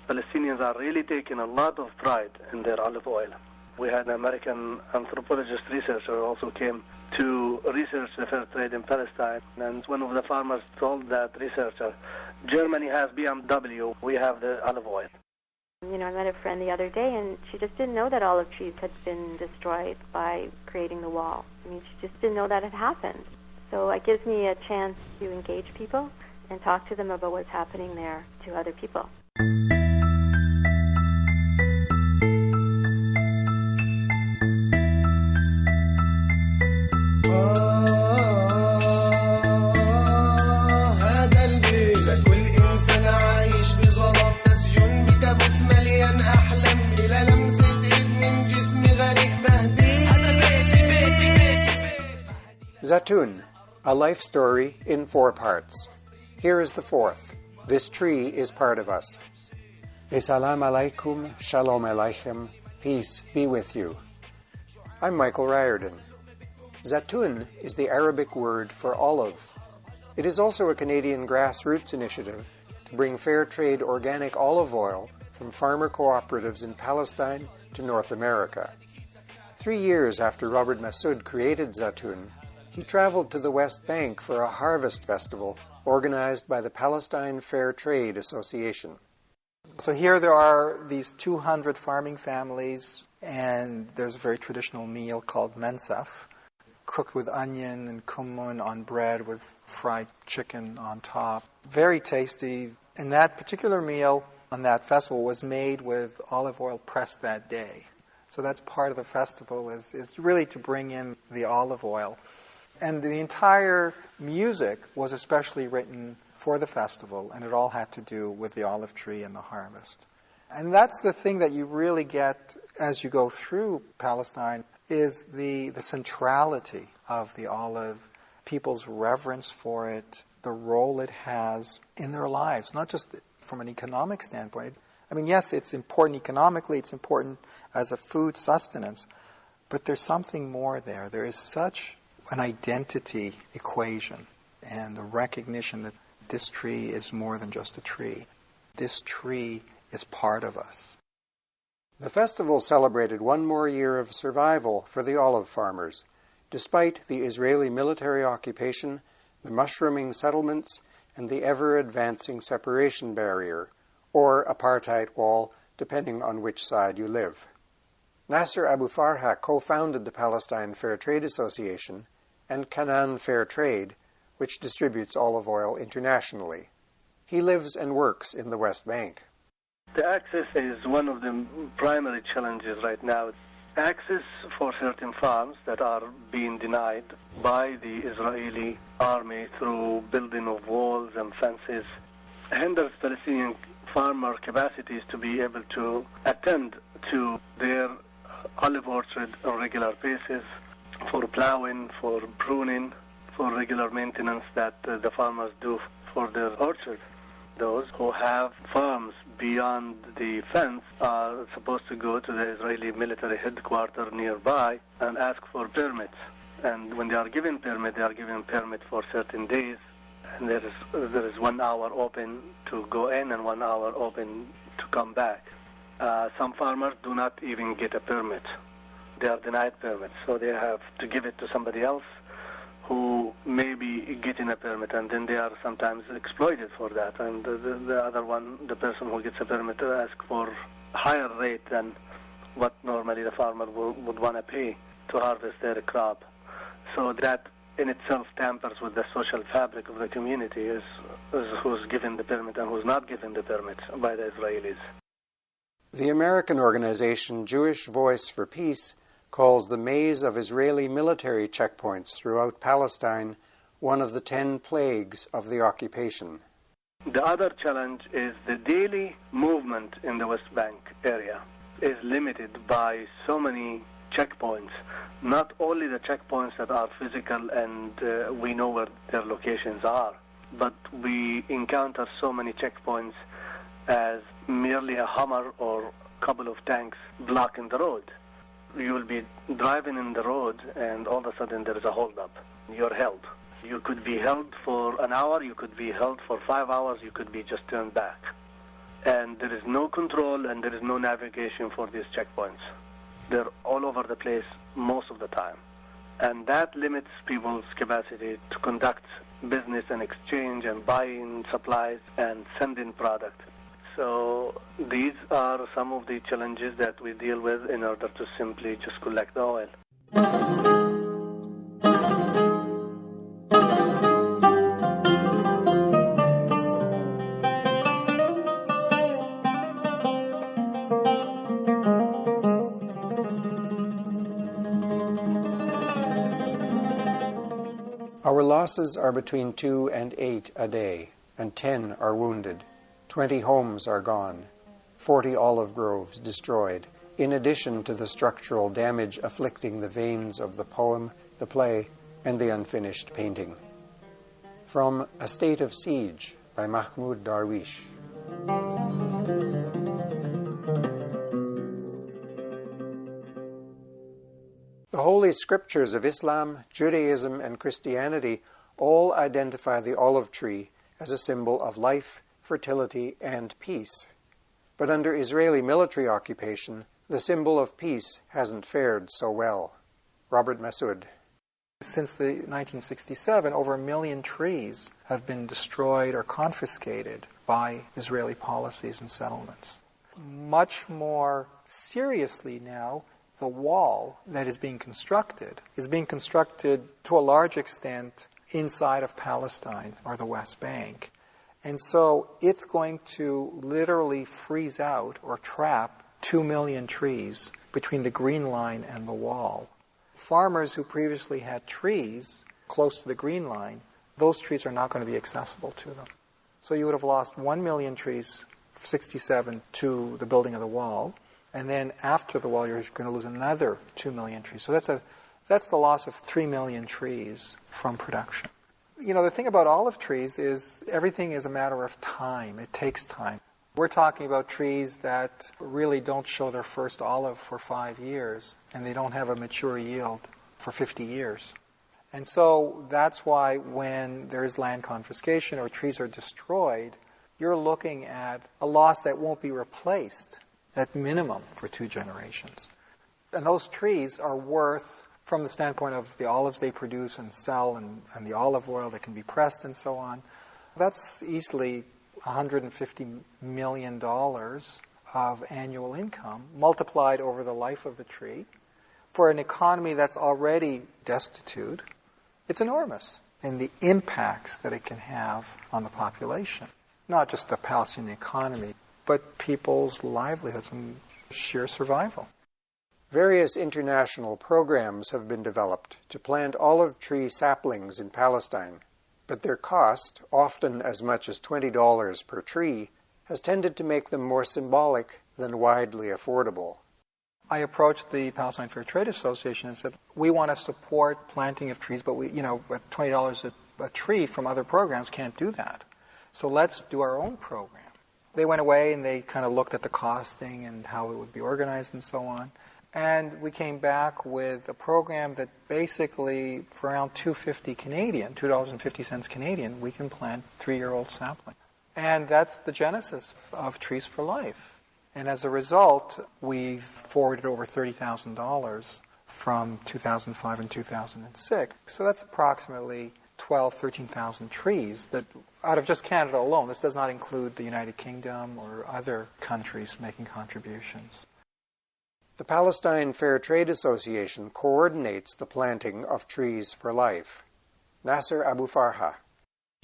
Palestinians are really taking a lot of pride in their olive oil. We had an American anthropologist researcher who also came to research the fair trade in Palestine, and one of the farmers told that researcher, Germany has BMW, we have the olive oil. I met a friend the other day, and she just didn't know that olive trees had been destroyed by creating the wall. She just didn't know that had happened. So it gives me a chance to engage people and talk to them about what's happening there to other people. Zatoun, a life story in 4 parts. Here is the 4th. This tree is part of us. Assalamu alaikum, shalom aleichem, peace be with you. I'm Michael Riordon. Zatoun is the Arabic word for olive. It is also a Canadian grassroots initiative to bring fair trade organic olive oil from farmer cooperatives in Palestine to North America. 3 years after Robert Massoud created Zatoun, he traveled to the West Bank for a harvest festival organized by the Palestine Fair Trade Association. So here there are these 200 farming families, and there's a very traditional meal called mensaf, cooked with onion and cumin on bread with fried chicken on top. Very tasty. And that particular meal on that festival was made with olive oil pressed that day. So that's part of the festival, is really to bring in the olive oil. And the entire music was especially written for the festival, and it all had to do with the olive tree and the harvest. And that's the thing that you really get as you go through Palestine, is the centrality of the olive, people's reverence for it, the role it has in their lives, not just from an economic standpoint. Yes, it's important economically, it's important as a food sustenance, but there's something more there. There is such an identity equation and the recognition that this tree is more than just a tree. This tree is part of us. The festival celebrated 1 more year of survival for the olive farmers, despite the Israeli military occupation, the mushrooming settlements, and the ever-advancing separation barrier, or apartheid wall, depending on which side you live. Nasser Abu Farha co-founded the Palestine Fair Trade Association and Canaan Fair Trade, which distributes olive oil internationally. He lives and works in the West Bank. The access is one of the primary challenges right now. Access for certain farms that are being denied by the Israeli army through building of walls and fences hinders Palestinian farmer capacities to be able to attend to their olive orchard on regular basis, for plowing, for pruning, for regular maintenance that the farmers do for their orchard. Those who have farms beyond the fence are supposed to go to the Israeli military headquarters nearby and ask for permits. And when they are given permit, they are given permit for certain days. And there is 1 hour open to go in and 1 hour open to come back. Some farmers do not even get a permit. They are denied permits, so they have to give it to somebody else who may be getting a permit, and then they are sometimes exploited for that. And the other one, the person who gets a permit, asks for a higher rate than what normally the farmer would want to pay to harvest their crop. So that in itself tampers with the social fabric of the community, is who's given the permit and who's not given the permit by the Israelis. The American organization Jewish Voice for Peace calls the maze of Israeli military checkpoints throughout Palestine one of the 10 plagues of the occupation. The other challenge is the daily movement in the West Bank area is limited by so many checkpoints. Not only the checkpoints that are physical and we know where their locations are, but we encounter so many checkpoints as merely a Hummer or a couple of tanks blocking the road. You will be driving in the road and all of a sudden there is a holdup. You're held. You could be held for an hour, you could be held for 5 hours, you could be just turned back. And there is no control and there is no navigation for these checkpoints. They're all over the place most of the time. And that limits people's capacity to conduct business and exchange and buy in supplies and send in product. So these are some of the challenges that we deal with in order to simply just collect the oil. Our losses are between 2 and 8 a day, and 10 are wounded. 20 homes are gone, 40 olive groves destroyed, in addition to the structural damage afflicting the veins of the poem, the play, and the unfinished painting. From A State of Siege by Mahmoud Darwish. The Holy Scriptures of Islam, Judaism, and Christianity all identify the olive tree as a symbol of life, fertility, and peace. But under Israeli military occupation, the symbol of peace hasn't fared so well. Robert Massoud. Since the 1967, over 1 million trees have been destroyed or confiscated by Israeli policies and settlements. Much more seriously now, the wall that is being constructed to a large extent inside of Palestine or the West Bank. And so it's going to literally freeze out or trap 2 million trees between the green line and the wall. Farmers who previously had trees close to the green line, those trees are not going to be accessible to them. So you would have lost 1 million trees, 67, to the building of the wall. And then after the wall, you're going to lose another 2 million trees. So that's the loss of 3 million trees from production. You know, the thing about olive trees is everything is a matter of time. It takes time. We're talking about trees that really don't show their first olive for 5 years, and they don't have a mature yield for 50 years. And so that's why when there is land confiscation or trees are destroyed, you're looking at a loss that won't be replaced at minimum for 2 generations. And those trees are worth, from the standpoint of the olives they produce and sell and the olive oil that can be pressed and so on, that's easily $150 million of annual income multiplied over the life of the tree. For an economy that's already destitute, it's enormous in the impacts that it can have on the population. Not just the Palestinian economy, but people's livelihoods and sheer survival. Various international programs have been developed to plant olive tree saplings in Palestine, but their cost, often as much as $20 per tree, has tended to make them more symbolic than widely affordable. I approached the Palestine Fair Trade Association and said, we want to support planting of trees, but at $20 a tree from other programs can't do that. So let's do our own program. They went away and they kind of looked at the costing and how it would be organized and so on. And we came back with a program that basically, for around $2.50 Canadian, $2.50 Canadian, we can plant 3-year-old sapling. And that's the genesis of Trees for Life. And as a result, we've forwarded over $30,000 from 2005 and 2006. So that's approximately 13,000 trees that, out of just Canada alone, this does not include the United Kingdom or other countries making contributions. The Palestine Fair Trade Association coordinates the planting of Trees for Life. Nasser Abu Farha.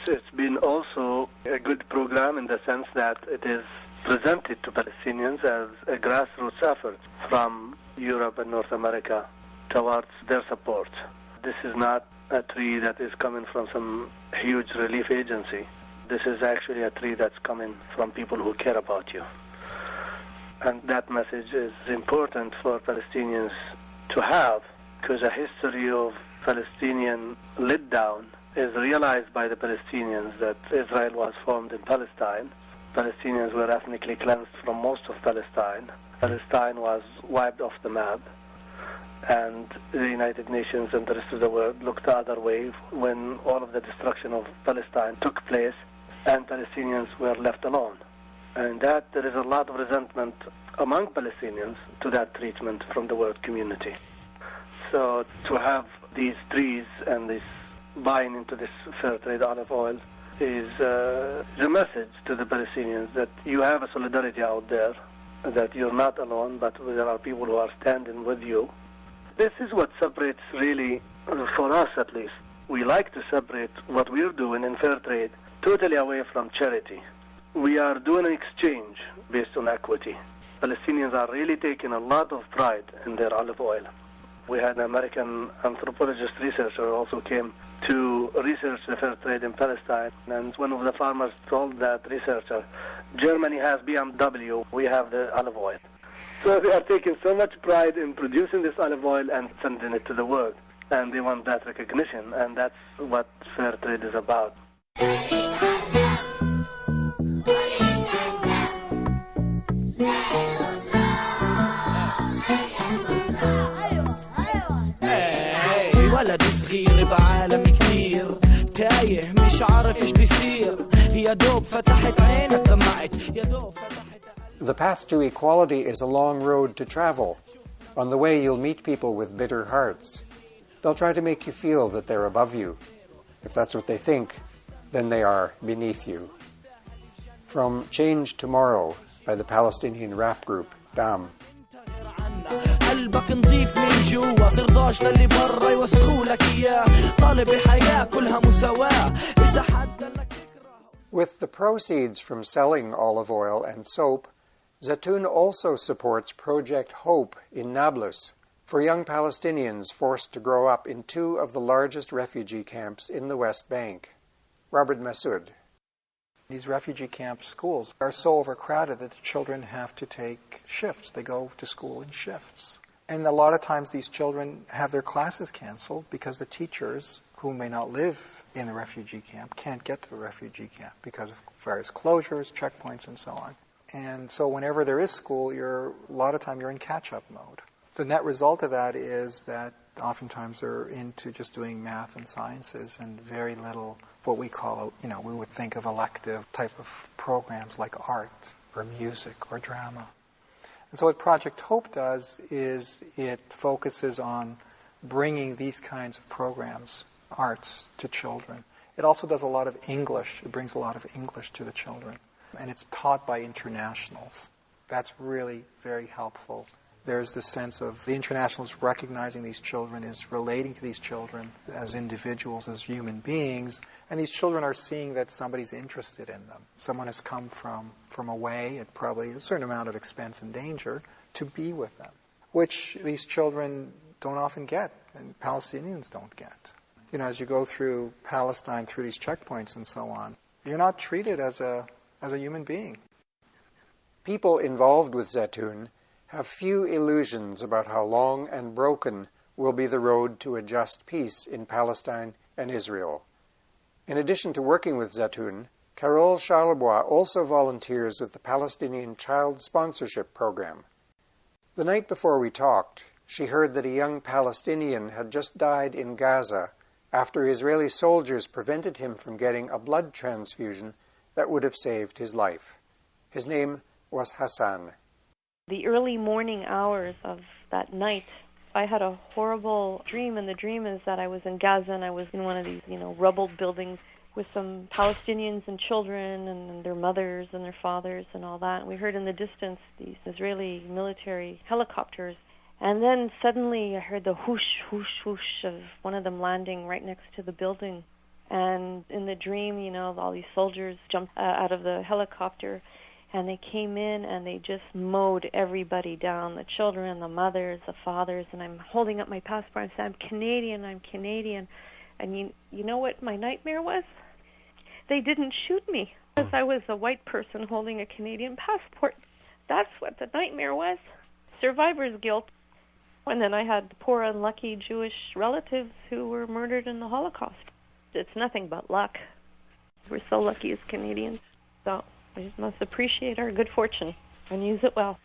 It's been also a good program in the sense that it is presented to Palestinians as a grassroots effort from Europe and North America towards their support. This is not a tree that is coming from some huge relief agency. This is actually a tree that's coming from people who care about you. And that message is important for Palestinians to have, because a history of Palestinian letdown is realized by the Palestinians that Israel was formed in Palestine. Palestinians were ethnically cleansed from most of Palestine. Palestine was wiped off the map. And the United Nations and the rest of the world looked the other way when all of the destruction of Palestine took place and Palestinians were left alone. And that there is a lot of resentment among Palestinians to that treatment from the world community. So to have these trees and this buying into this fair trade olive oil is a message to the Palestinians that you have a solidarity out there, that you're not alone, but there are people who are standing with you. This is what separates really, for us at least. We like to separate what we're doing in fair trade totally away from charity. We are doing an exchange based on equity. Palestinians are really taking a lot of pride in their olive oil. We had an American anthropologist researcher who also came to research the fair trade in Palestine, and one of the farmers told that researcher, Germany has BMW, we have the olive oil. So they are taking so much pride in producing this olive oil and sending it to the world, and they want that recognition, and that's what fair trade is about. ولد صغير بعالم كبير تايه مش عارف ايش بيصير يا دوب فتحت عينك دمعت يا دوب فتحت. The path to equality is a long road to travel. On the way, you'll meet people with bitter hearts. They'll try to make you feel that they're above you. If that's what they think, then they are beneath you. From Change Tomorrow by the Palestinian rap group DAM. قلبك نظيف من جوا ترضاش للي برا يوسخولك اياه طالب بحياة كلها مساواة إذا حد لك. With the proceeds from selling olive oil and soap, Zatoun also supports Project Hope in Nablus for young Palestinians forced to grow up in two of the largest refugee camps in the West Bank. Robert Massoud. These refugee camp schools are so overcrowded that the children have to take shifts. They go to school in shifts. And a lot of times these children have their classes canceled because the teachers, who may not live in the refugee camp, can't get to the refugee camp because of various closures, checkpoints, and so on. And so whenever there is school, a lot of time you're in catch-up mode. The net result of that is that oftentimes they're into just doing math and sciences and very little what we call, we would think of elective type of programs like art or music or drama. And so what Project Hope does is it focuses on bringing these kinds of programs, arts, to children. It also does a lot of English. It brings a lot of English to the children. And it's taught by internationals. That's really very helpful. There's this sense of the internationals recognizing these children, is relating to these children as individuals, as human beings, and these children are seeing that somebody's interested in them. Someone has come from away at probably a certain amount of expense and danger to be with them, which these children don't often get, and Palestinians don't get. As you go through Palestine, through these checkpoints and so on, you're not treated as a human being. People involved with Zatoun have few illusions about how long and broken will be the road to a just peace in Palestine and Israel. In addition to working with Zatoun, Carole Charlebois also volunteers with the Palestinian Child Sponsorship Program. The night before we talked, she heard that a young Palestinian had just died in Gaza after Israeli soldiers prevented him from getting a blood transfusion that would have saved his life. His name was Hassan. The early morning hours of that night, I had a horrible dream, and the dream is that I was in Gaza and I was in one of these, rubbled buildings with some Palestinians and children and their mothers and their fathers and all that. And we heard in the distance these Israeli military helicopters. And then suddenly I heard the whoosh, whoosh, whoosh of one of them landing right next to the building. And in the dream, all these soldiers jumped out of the helicopter. And they came in and they just mowed everybody down, the children, the mothers, the fathers. And I'm holding up my passport and saying, I'm Canadian. And you know what my nightmare was? They didn't shoot me because I was a white person holding a Canadian passport. That's what the nightmare was. Survivor's guilt. And then I had poor unlucky Jewish relatives who were murdered in the Holocaust. It's nothing but luck. We're so lucky as Canadians. So we must appreciate our good fortune and use it well.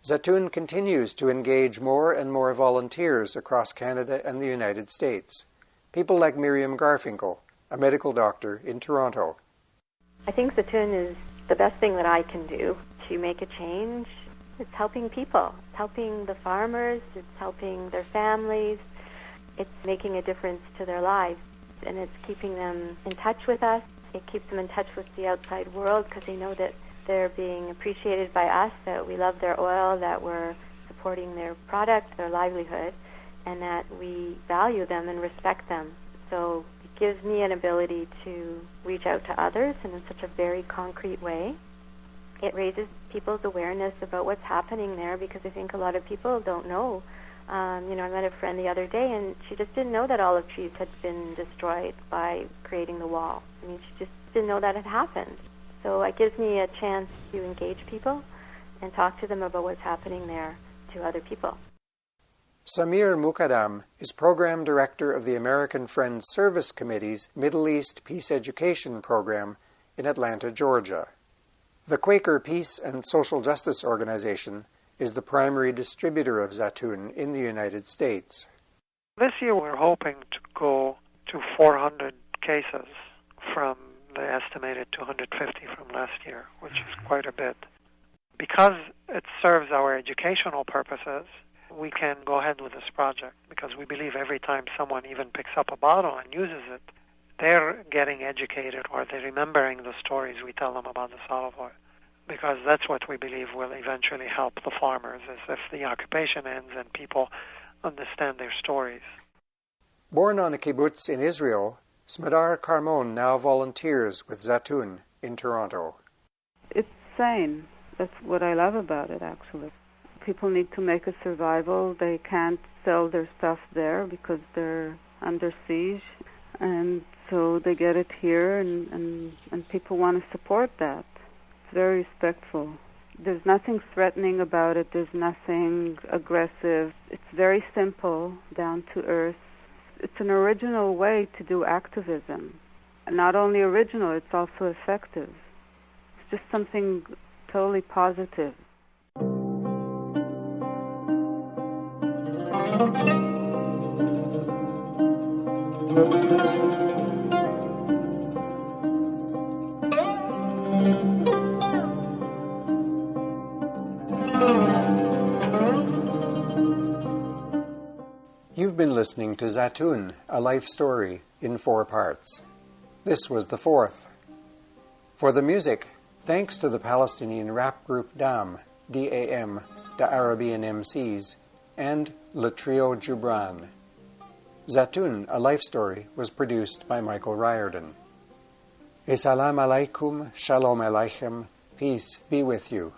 Zatoun continues to engage more and more volunteers across Canada and the United States. People like Miriam Garfinkel, a medical doctor in Toronto. I think Zatoun is the best thing that I can do to make a change. It's helping people. It's helping the farmers. It's helping their families. It's making a difference to their lives. And it's keeping them in touch with us. It keeps them in touch with the outside world because they know that they're being appreciated by us, that we love their oil, that we're supporting their product, their livelihood, and that we value them and respect them. So it gives me an ability to reach out to others and in such a very concrete way. It raises people's awareness about what's happening there because I think a lot of people don't know. I met a friend the other day and she just didn't know that olive trees had been destroyed by creating the wall. She just didn't know that had happened. So it gives me a chance to engage people and talk to them about what's happening there to other people. Samir Mukaddam is Program Director of the American Friends Service Committee's Middle East Peace Education Program in Atlanta, Georgia. The Quaker Peace and Social Justice Organization is the primary distributor of Zatoun in the United States. This year we're hoping to go to 400 cases from the estimated 250 from last year, which is quite a bit. Because it serves our educational purposes, we can go ahead with this project because we believe every time someone even picks up a bottle and uses it, they're getting educated or they're remembering the stories we tell them about this olive oil. Because that's what we believe will eventually help the farmers, is if the occupation ends and people understand their stories. Born on a kibbutz in Israel, Smadar Carmon now volunteers with Zatoun in Toronto. It's sane. That's what I love about it, actually. People need to make a survival. They can't sell their stuff there because they're under siege. And so they get it here, and people want to support that. It's very respectful. There's nothing threatening about it. There's nothing aggressive. It's very simple, down to earth. It's an original way to do activism. Not only original, it's also effective. It's just something totally positive. You've been listening to Zatoun, a life story in 4 parts. This was the 4th. For the music, thanks to the Palestinian rap group DAM, D-A-M, the Arabian MCs, and Le Trio Jubran. Zatoun, a life story, was produced by Michael Riordon. Salam alaikum, shalom aleichem, peace be with you.